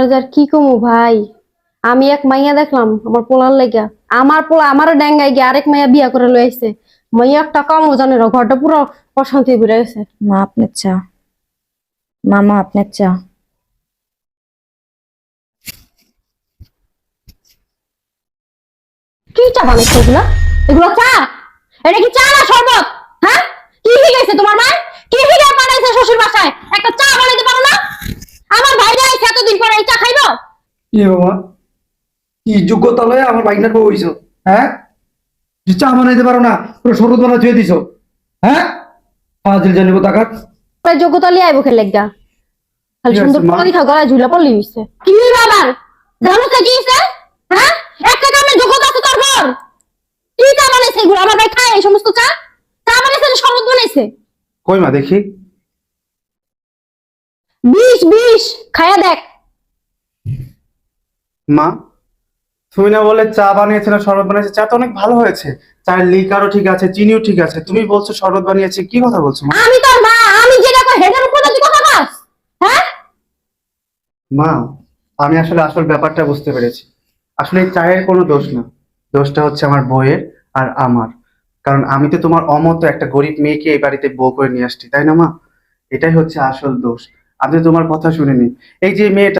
তোমার যার কি কমু ভাই। আমি এক মাইয়া দেখলাম আমার পোলার লাগা, আমার পোলা আমারও ড্যাঙ্গাই গিয়ে আরেক মাইয়া বিয়া করে লই আইছে। মাইয়া একটা কম ওজনের, ঘরটা পুরো অশান্তি ঘুরে গেছে। মা আপনার চা। মামা আপনার চা। কি চা বানাইছো এগুলা? এগুলো চা? এটা কি চা না শরবত? হ্যাঁ, কি শিখাইছে তোমার মা? কি শিখাই পাঠাইছে শ্বশুর বাসায়? একটা চা বানাইতে পারো না? আমার ভাইরা আইছে এতদিন পরে এই চা খাইবো? কি বাবা, কি যোগ্যতা লয়ে আমার বাইকনার বউ হইছো? হ্যাঁ, কি চা বানাইতে পারো না, পুরো শরবত বানা ধুয়ে দিছো। হ্যাঁ, ফাজিল জানিব টাকা। প্রায় যোগ্যতা লিয়ে আইবো খেলে লাগা। খালি কি হয়েছে সুন্দর মা? পরীক্ষা গলায় ঝুলা পড়লি হইছে। কি বাবার? জানো তো কি হইছে? হ্যাঁ? একটা কামে যোগ্যতা আছে তোর ঘর। কি চা বানাইছে এগুলো? আমার ভাই খায় এই সমস্ত চা? চা বানাইছে না শরবত বানাইছে? কই মা দেখি। বিষ বিষ খায়া দেখ। মা, তুমি না বলে চা বানিয়েছে না শরবত বানিয়েছে? চা তো অনেক ভালো হয়েছে, চায়ের লিকারও ঠিক আছে, চিনিও ঠিক আছে, তুমি বলছো শরবত বানিয়েছে, কি কথা বলছো মা? আমি তোর মা, আমি যেটা কই হেডের উপর তুই কথা বল। হ্যাঁ? মা, আমি আসলে আসল ব্যাপারটা বুঝতে পেরেছি। আসলে এই চায়ের কোনো দোষ না, দোষটা হচ্ছে আমার বউয়ের আর আমার। কারণ আমি তো তোমার অমতো একটা গরিব মেয়েকে এই বাড়িতে বউ করে নিয়ে আসছি, তাই না মা? এটাই হচ্ছে আসল দোষ। আমি তো তোমার কথা শুনিনি। এই যে মেয়েটা